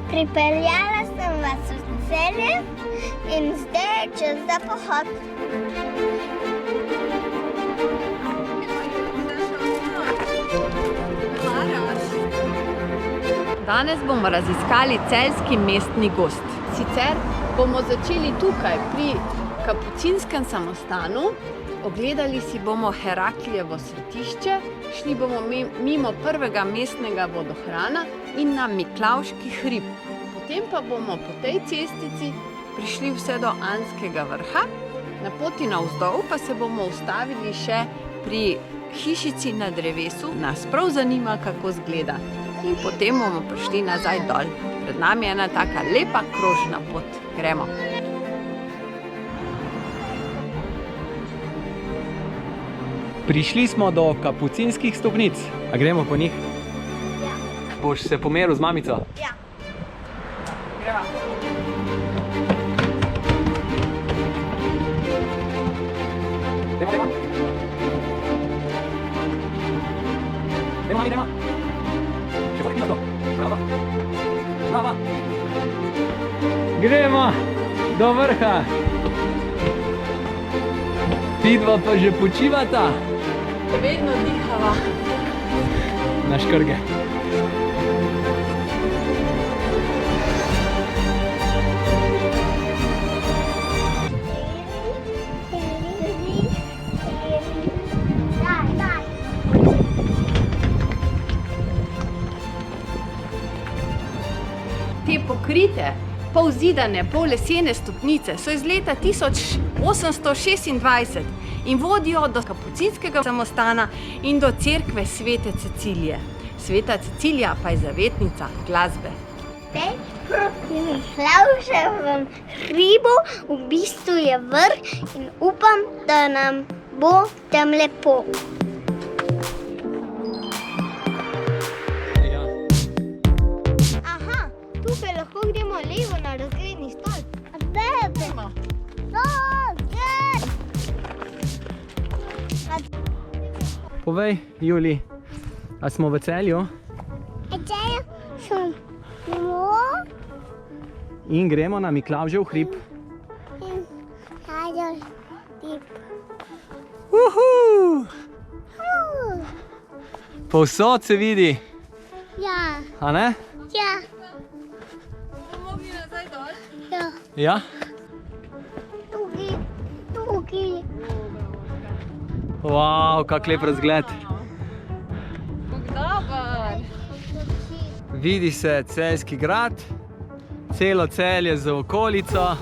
Pripeljala sem vas v Celje in zdaj je čas za pohod. Danes bomo raziskali celjski mestni gozd. Sicer bomo začeli tukaj pri Kapucinskem samostanu, ogledali si bomo Heraklijevo svetišče, šli bomo mimo prvega mestnega vodohrana in na Miklavški hrib. Potem pa bomo po tej cestici prišli vse do Anskega vrha, na poti navzdol pa se bomo ustavili še pri hišici na drevesu. Nas prav zanima, kako izgleda. In potem bomo prišli nazaj dol. Pred nami je ena taka lepa krožna pot. Gremo. Prišli smo do Kapucinskih stopnic. A gremo po njih? Ja. Boš se pomeril z mamico? Ja. Gremo. Gremo do vrha. Vidva pa že počivata. Vedno dihava. Na škrge. Te pokrite, polzidane, pollesene stopnice so iz leta 1826 in vodijo do Kapucinskega samostana in do cerkve Svete Cecilije. Sveta Cecilija pa je zavetnica glasbe. Zdaj proti Miklavževem hribu v bistvu je vrh in upam, da nam bo tam lepo. Aha, tukaj lahko gremo levo na razgledni stolp. Gremo. Povej, Juli, a smo v Celju? In gremo na Miklavžev hrib. Povsod se vidi, Ja, a ne? ja, Bomo mogli nazaj dol? ja. Ja? Tukaj. Wow, kak lep razgled. Dobar. Vidi se celjski grad, celo Celje z okolico.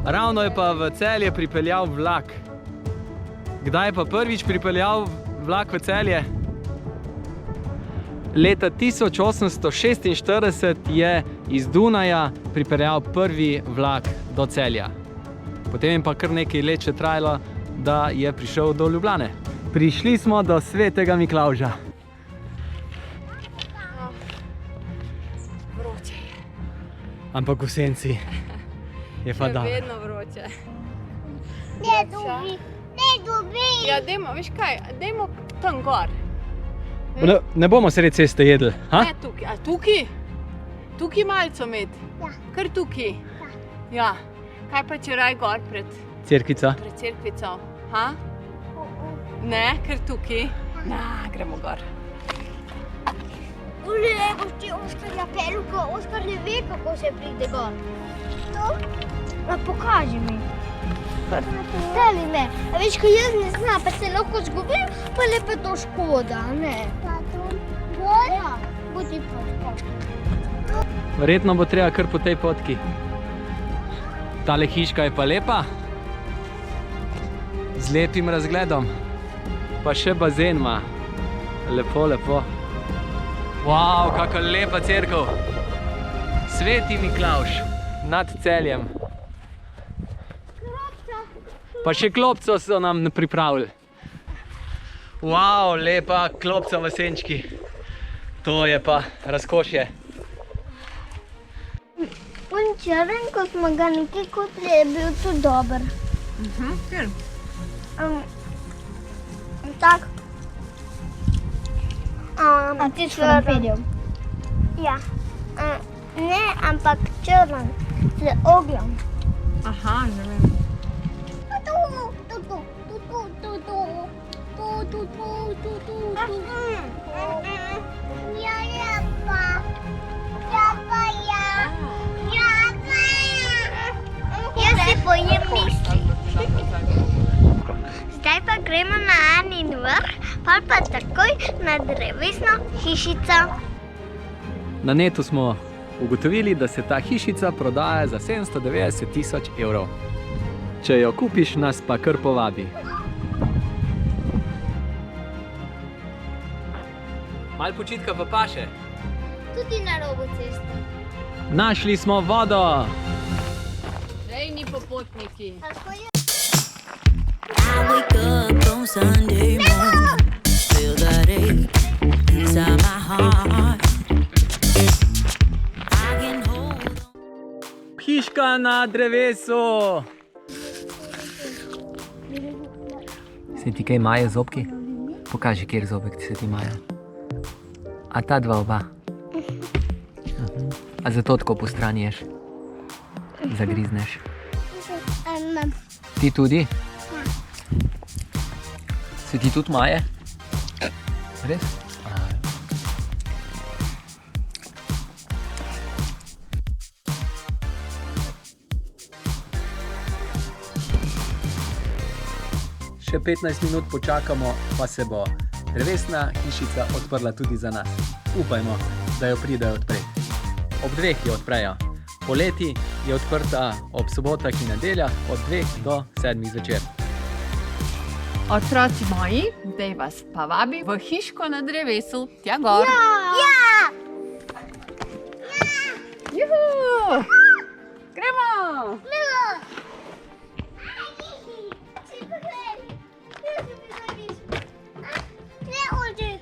Ravno je pa v Celje pripeljal vlak. Kdaj je pa prvič pripeljal vlak v Celje? Leta 1846 je iz Dunaja pripeljal prvi vlak do Celja. Potem je pa kar nekaj let še trajalo, da je prišel do Ljubljane. Prišli smo do Svetega Miklavža. Vroče je. Ampak v senci je pa dobro. Vedno vroče. Ne dobi. Ja, dajmo, veš kaj, dajmo tam gor. Ne bomo sredi ceste jedli, ha? Ne tukaj, a tukaj? Tukaj malco med? Ja. Kar tukaj? Ja. Kaj pa če raj gor pred Cerkvica. cerkvico? Ha? Ne, kar tukaj? Na, gremo gor. Ule, boš ti Oskar napelil, ko Oskar ne ve, kako se pride gor. To? Pokaži mi. Stali me. A veš, ko jaz ne znam, pa se lahko zgubim, pa lepo to škoda, ne? Pa to? Gor? Ja, bodi pot. Verjetno bo treba kar po tej potki. Tale hiška je pa lepa. Z lepim razgledom. Pa še bazen ima. Lepo, lepo. Wow, kakšna lepa cerkev. Sveti Miklavž nad Celjem. Pa še klopco so nam pripravili. Wow, lepa klopca v senčki. To je pa razkošje. On črn, ko smo ga nekaj kupili, je bil tudi dober. Ker? Tak. A ti s krompirjem? Ja. Ne, ampak črn, z ogljem. Aha, ne vem. Jaz si pojem misli. Zdaj pa gremo na Anin vrh, pa takoj na drevesno hišico. Na netu smo ugotovili, da se ta hišica prodaja za 790 000 evrov. Če jo kupiš, nas pa kar povabi. Malo počitka pa paše. Tudi na robu ceste. Našli smo vodo! Rejni popotniki. I wake up on Sunday morning, feel that ache inside my heart. I can hold on. Hiška na drevesu! Se ti kaj maje zobki? Pokaži, kjer zobek se ti maje. A ta dva oba? A zato tako postrani ješ? Zagrizneš? Ti tudi? Se ti tudi maje? Res? Še 15 minut počakamo, pa se bo drevesna hišica odprla tudi za nas. Upajmo, da jo pridejo odpreti. Ob 2 jo odprejo. Poleti je odprta ob sobotah in nedeljah od 2 do 7 zvečer. Otroci moji, zdaj vas pa vabim v hiško na drevesu, tja gor. Ja! Juhu! Gremo!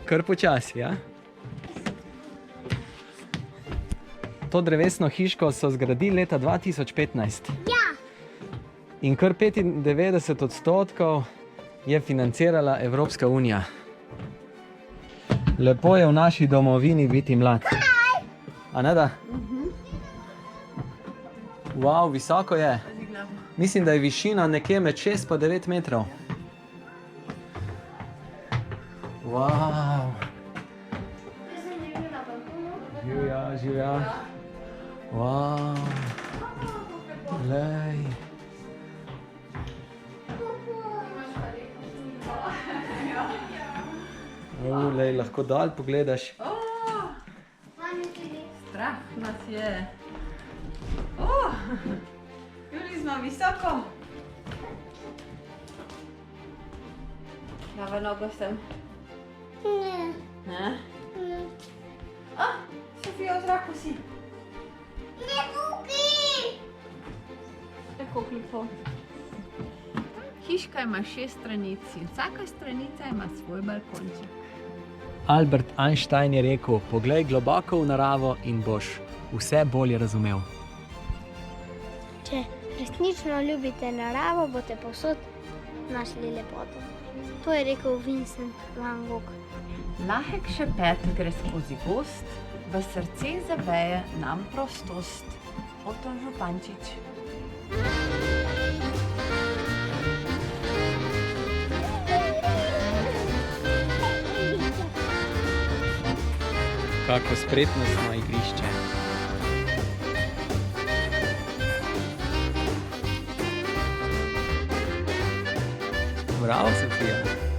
Kar počasi, ja? To drevesno hiško so zgradili leta 2015. Ja! In kar 95% je financirala Evropska unija. Lepo je v naši domovini biti mlad. A ne da? Wow, visoko je. Mislim, da je višina nekje med 6 pa 9 metrov. Wow. Živja, živja. Wow. Lej. Lej, lahko dal pogledaš. Strah nas je. Bili smo visoko. Dava nogo sem. Ne? Sofija, v zraku si. Ne tukaj! Tako lepo. Hiška ima 6 stranic in vsaka stranica ima svoj balkonček. Albert Einstein je rekel, poglej globoko v naravo in boš vse bolje razumel. Če resnično ljubite naravo, boste povsod našli lepoto. To je rekel Vincent van Gogh. Lahek šepet gre skozi gozd, v srce zaveje nam prostost. Oto Župančič. Kako spretnostno igrišče. Bravo, Sofija.